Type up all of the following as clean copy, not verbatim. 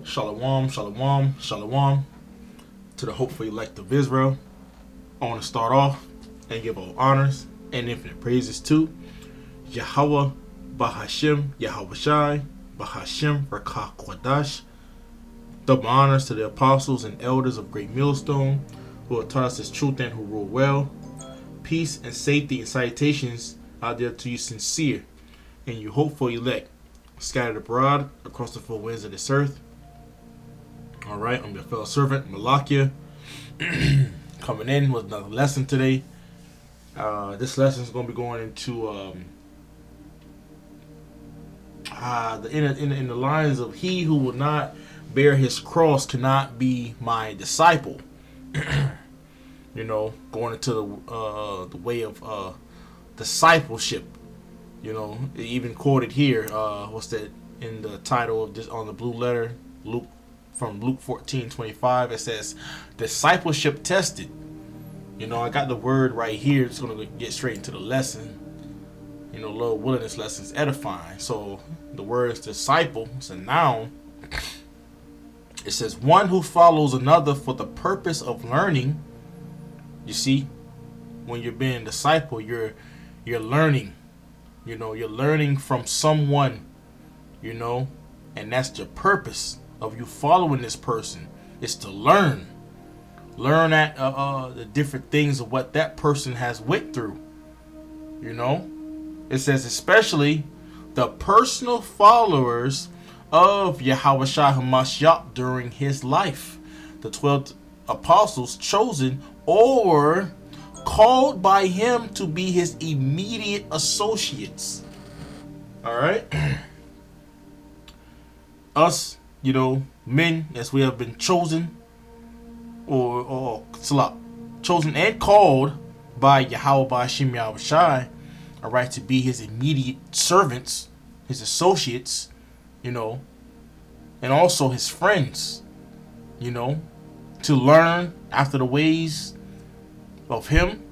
Shalom, shalom, shalom to the hopeful elect of Israel. I want to start off and give all honors and infinite praises to YAHAWAH, BaHaShem, YAHAWASHI, BaHaShem, Rakah Kwadash. Double honors to the apostles and elders of Great Millstone who have taught us His truth and who rule well. Peace and safety and salutations out there to you sincere and you hopeful elect scattered abroad across the four winds of this earth. Alright, I'm your fellow servant, Malakia, coming in with another lesson today. This lesson is going to be going into in the lines of he who will not bear his cross cannot be my disciple. Going into the way of discipleship. Even quoted here. What's that in the title of this on the blue letter? From Luke 14:25. It says, "Discipleship tested." I got the word right here. It's gonna get straight into the lesson. Lord willing, this lesson is edifying. So the word is disciple. It's a noun. It says one who follows another for the purpose of learning. You see, when you're being a disciple, you're learning. You're learning from someone. And that's the purpose of you following this person. Is to learn at the different things of what that person has went through. It says especially the personal followers of YAHAWASHI HaMashiach during his life, the 12 apostles chosen or called by him to be his immediate associates. All right. Us, men, as we have been chosen chosen and called by YAHAWAH BaHaShem YAHAWASHI, all right, to be his immediate servants, his associates, and also his friends, to learn after the ways of him,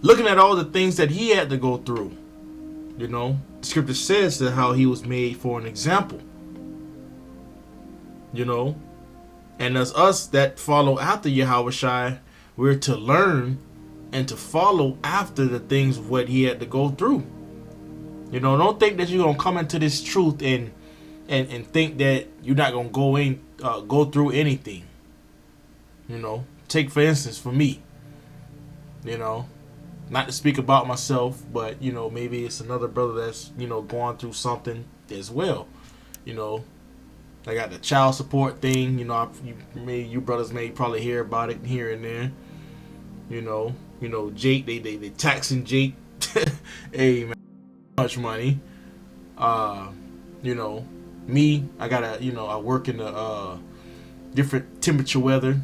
looking at all the things that he had to go through. The scripture says that how he was made for an example. And as us that follow after YAHAWASHI, we're to learn and to follow after the things of what he had to go through. Don't think that you're gonna come into this truth and think that you're not gonna go through anything. Take for instance for me. Not to speak about myself, but maybe it's another brother that's going through something as well. I got the child support thing. You brothers may probably hear about it here and there. Jake, they taxing Jake. Hey man, much money. Me, I gotta, I work in the different temperature weather.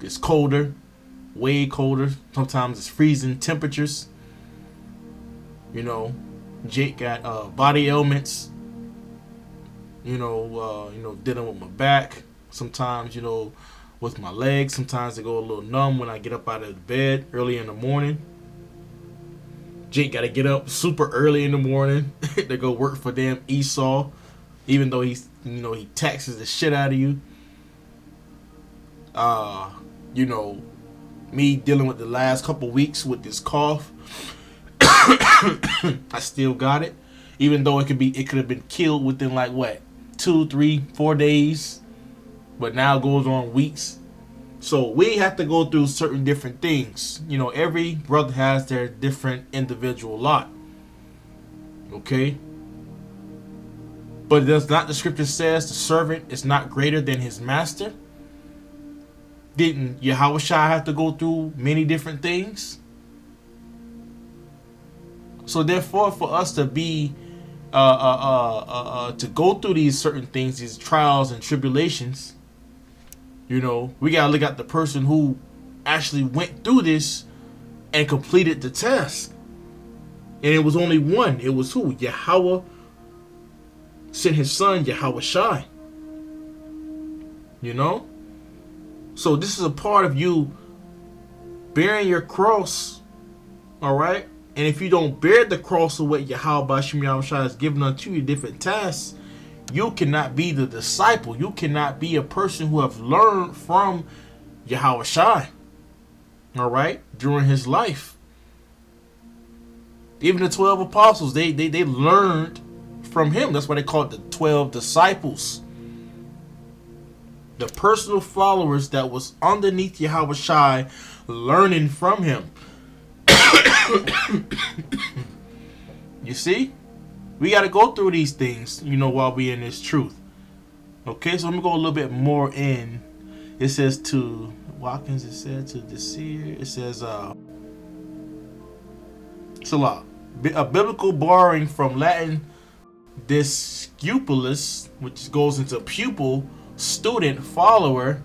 It's colder, way colder. Sometimes it's freezing temperatures. Jake got body ailments. Dealing with my back. Sometimes, with my legs. Sometimes they go a little numb when I get up out of the bed early in the morning. Jake got to get up super early in the morning to go work for damn Esau, even though he taxes the shit out of you. Me dealing with the last couple weeks with this cough. I still got it, even though it could have been killed within like what 2, 3, 4 days, but now it goes on weeks. So we have to go through certain different things. Every brother has their different individual lot. Okay, but does not the scripture says the servant is not greater than his master? Didn't YAHAWASHI have to go through many different things? So therefore, for us to be to go through these certain things, these trials and tribulations, we gotta look at the person who actually went through this and completed the task. And it was only one. It was who? Yahweh sent his son YAHAWASHI. So this is a part of you bearing your cross. All right. And if you don't bear the cross of what YAHAWAH BaHaShem YAHAWASHI has given unto you, different tasks, you cannot be the disciple. You cannot be a person who have learned from YAHAWASHI. All right, during his life. Even the 12 apostles, they learned from him. That's why they call it the 12 disciples. The personal followers that was underneath YAHAWASHI, learning from him. You see? We got to go through these things, while we in this truth. Okay, so let me go a little bit more in. It says to Watkins, it said to the seer, it says, Salah. A biblical borrowing from Latin discipulus, which goes into pupil, student, follower,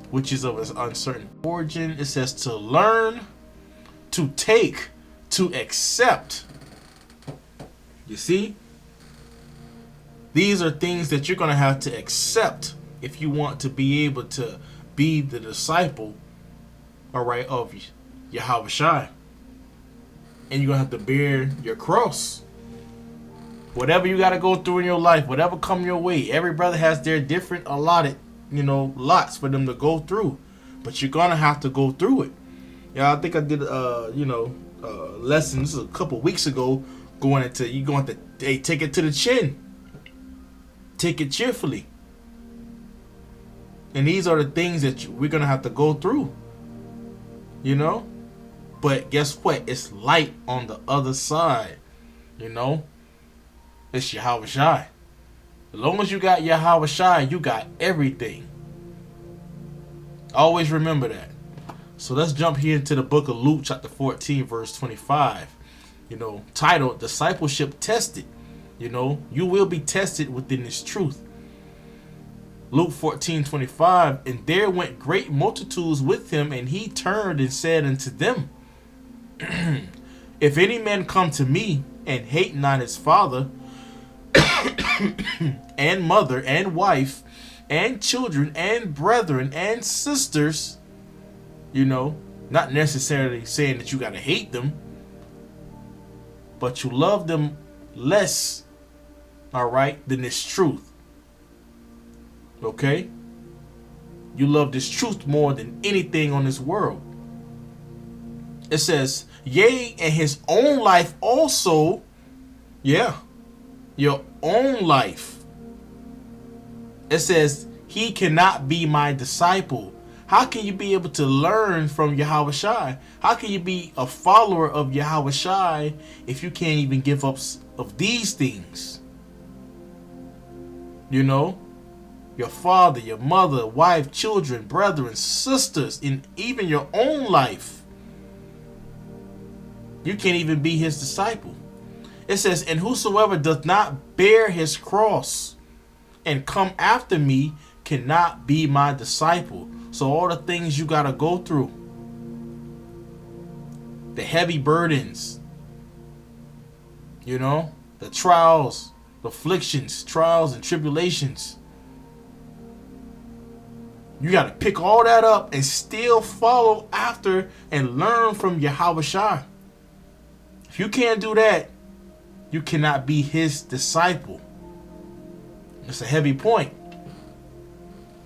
which is of an uncertain origin. It says to learn, to take, to accept. You see? These are things that you're going to have to accept if you want to be able to be the disciple, all right, of YAHAWASHI. And you're going to have to bear your cross. Whatever you got to go through in your life, whatever come your way, every brother has their different allotted, lots for them to go through. But you're going to have to go through it. Yeah, I think I did, lessons a couple weeks ago you're going to take it to the chin. Take it cheerfully. And these are the things that we're going to have to go through. But guess what? It's light on the other side. It's YAHAWASHI. As long as you got YAHAWASHI, you got everything. Always remember that. So let's jump here into the book of Luke, chapter 14, verse 25. Titled Discipleship Tested. You will be tested within this truth. Luke 14:25, and there went great multitudes with him, and he turned and said unto them, if any man come to me and hate not his father and mother and wife and children and brethren and sisters, not necessarily saying that you got to hate them, but you love them less, all right, than this truth. Okay? You love this truth more than anything on this world. It says, yea, and his own life also. Yeah, your own life. It says, he cannot be my disciple. How can you be able to learn from YAHAWASHI? How can you be a follower of YAHAWASHI if you can't even give up of these things? Your father, your mother, wife, children, brethren, sisters, and even your own life. You can't even be his disciple. It says, and whosoever doth not bear his cross and come after me cannot be my disciple. So all the things you got to go through, the heavy burdens, the trials, the afflictions, trials and tribulations, you got to pick all that up and still follow after and learn from YAHAWASHI. If you can't do that, you cannot be his disciple. It's a heavy point.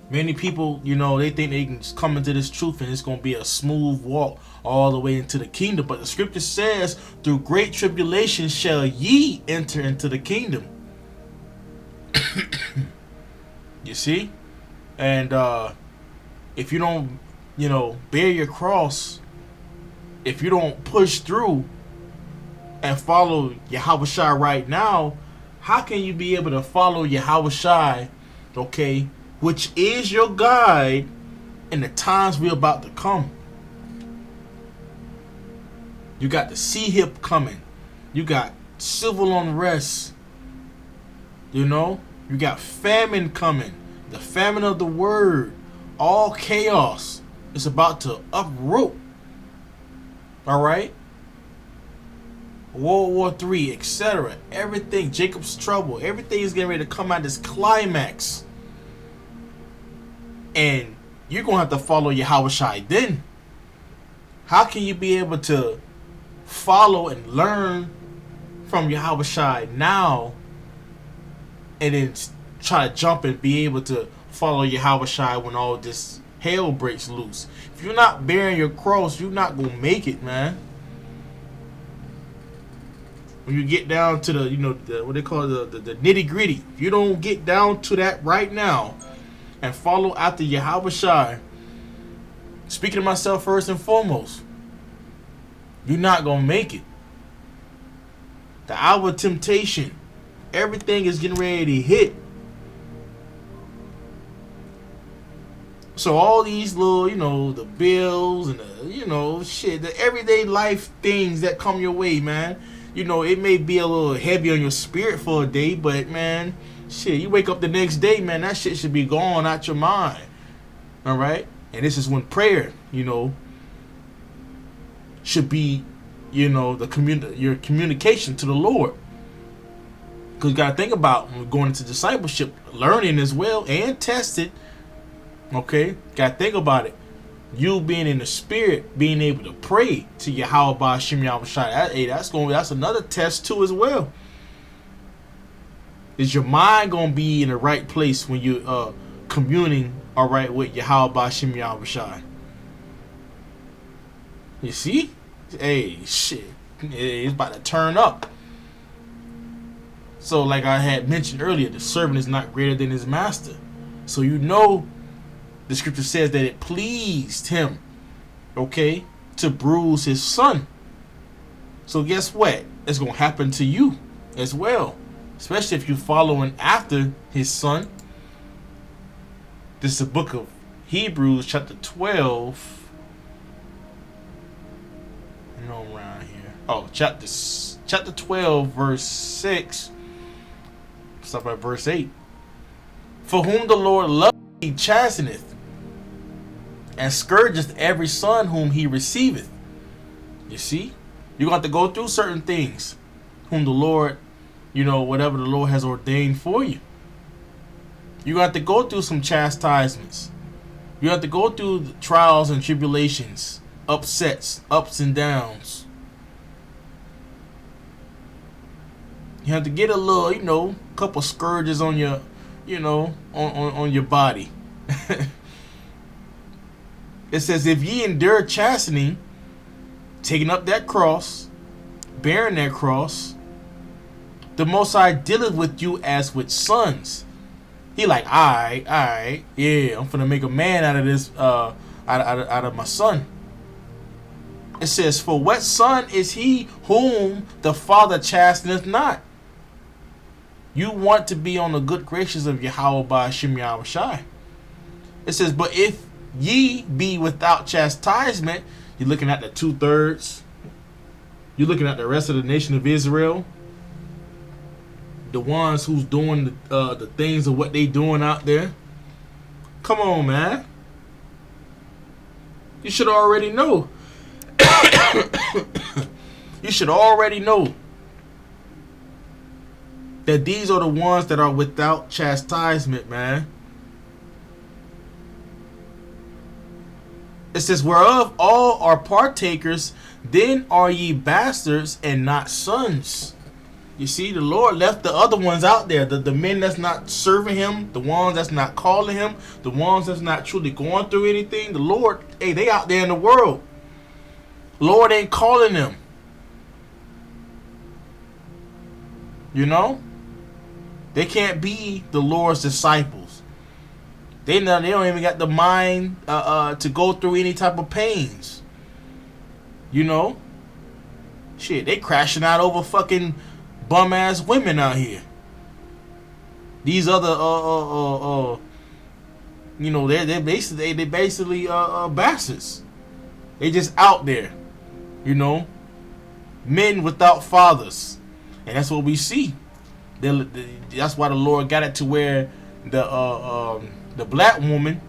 Many people, they think they can just come into this truth and it's going to be a smooth walk all the way into the kingdom. But the scripture says, through great tribulation shall ye enter into the kingdom. You see? And if you don't, bear your cross, if you don't push through and follow YAHAWASHI right now, how can you be able to follow YAHAWASHI, okay, which is your guide in the times we're about to come? You got the sea hip coming. You got civil unrest. You got famine coming. The famine of the word. All chaos. It's about to uproot. All right? World War III, etc. Everything. Jacob's trouble. Everything is getting ready to come out this climax. And you're going to have to follow YAHAWASHI then. How can you be able to follow and learn from YAHAWASHI now and then try to jump and be able to follow YAHAWASHI when all this hell breaks loose. If you're not bearing your cross, you're not gonna make it, man. When you get down to the, what they call the nitty gritty, if you don't get down to that right now and follow after YAHAWASHI, speaking to myself first and foremost, you're not gonna make it. The hour of temptation, everything is getting ready to hit. So all these little, the bills and the, shit, the everyday life things that come your way, man. It may be a little heavy on your spirit for a day, but man, shit, you wake up the next day, man, that shit should be gone out your mind. All right? And this is when prayer, should be, your communication to the Lord. Because you got to think about when we're going into discipleship, learning as well and tested. Okay, gotta think about it. You being in the spirit, being able to pray to YAHAWAH Shem Yahawashi, that's another test too as well. Is your mind gonna be in the right place when you communing all right with YAHAWAH Shem Yahawashi? You see, hey, shit, it's about to turn up. So, like I had mentioned earlier, the servant is not greater than his master. So the scripture says that it pleased him, okay, to bruise his son. So guess what? It's going to happen to you as well. Especially if you're following after his son. This is the book of Hebrews chapter 12. Around here. Oh, chapter 12 verse 6. Stop at verse 8. For whom the Lord loveth, he chasteneth, and scourgeth every son whom he receiveth. You see? You're going to have to go through certain things. Whom the Lord, whatever the Lord has ordained for you. You're going to have to go through some chastisements. You have to go through the trials and tribulations, upsets, ups and downs. You have to get a little, couple scourges on your, on your body. It says, if ye endure chastening, taking up that cross, bearing that cross, the Most High dealeth with you as with sons. He like, alright, yeah, I'm finna make a man out of this, out of my son. It says, for what son is he whom the Father chasteneth not? You want to be on the good graces of YAHAWAH Shem Yahawashi. It says, but if ye be without chastisement, you're looking at the 2/3. You're looking at the rest of the nation of Israel. The ones who's doing the things of what they doing out there. Come on, man. You should already know. You should already know that these are the ones that are without chastisement, man. It says, whereof all are partakers, then are ye bastards and not sons. You see, the Lord left the other ones out there. The men that's not serving him, the ones that's not calling him, the ones that's not truly going through anything. The Lord, hey, they out there in the world. Lord ain't calling them. They can't be the Lord's disciples. They don't even got the mind to go through any type of pains. Shit, they crashing out over fucking bum ass women out here. These other they're basically bastards. They just out there, men without fathers, and that's what we see. That's why the Lord got it to where the black woman,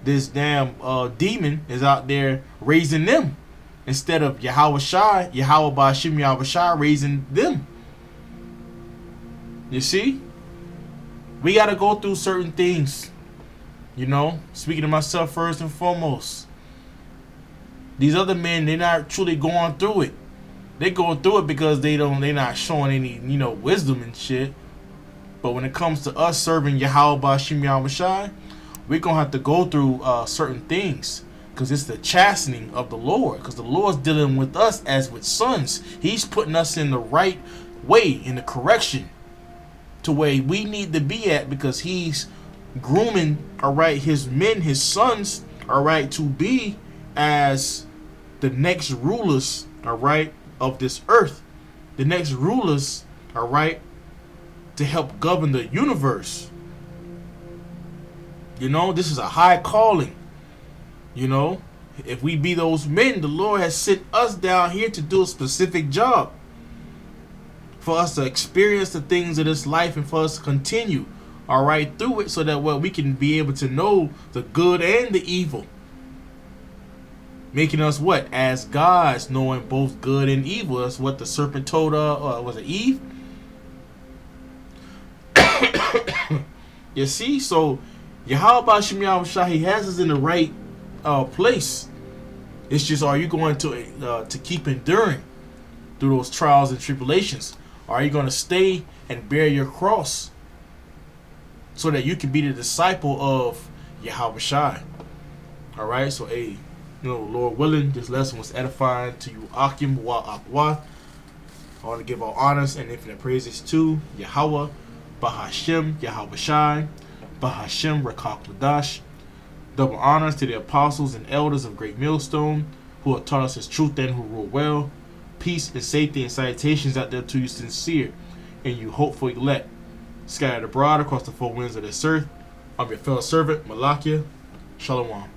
this damn demon is out there raising them instead of YAHAWAH Shem Yahawashi raising them. You see, we got to go through certain things. Speaking to myself first and foremost. These other men, they're not truly going through it. They going through it because they're not showing any, wisdom and shit. But when it comes to us serving YAHAWASHI, we're going to have to go through certain things. Because it's the chastening of the Lord. Because the Lord's dealing with us as with sons. He's putting us in the right way, in the correction, to where we need to be at. Because he's grooming, all right, his men, his sons, all right, to be as the next rulers, all right, of this earth. The next rulers, all right, to help govern the universe. You know, this is a high calling. You know, if we be those men, the Lord has sent us down here to do a specific job. For us to experience the things of this life and for us to continue, all right, through it, so that we can be able to know the good and the evil. Making us what? As gods, knowing both good and evil. That's what the serpent told was it Eve? You see, so YAHAWASHI, he has us in the right place. It's just, are you going to keep enduring through those trials and tribulations? Are you going to stay and bear your cross so that you can be the disciple of YAHAWASHI? All right, so hey, you know, Lord willing, this lesson was edifying to you. Akim wa akwa. I want to give all honors and infinite praises to Yahweh, Bahashem, YAHAWASHI, Bahashem, Rakak Ladash. Double honors to the apostles and elders of Great Millstone, who have taught us his truth and who rule well. Peace and safety and salutations out there to you sincere and you hopeful elect, scattered abroad across the four winds of this earth. I'm your fellow servant, Malakia. Shalom.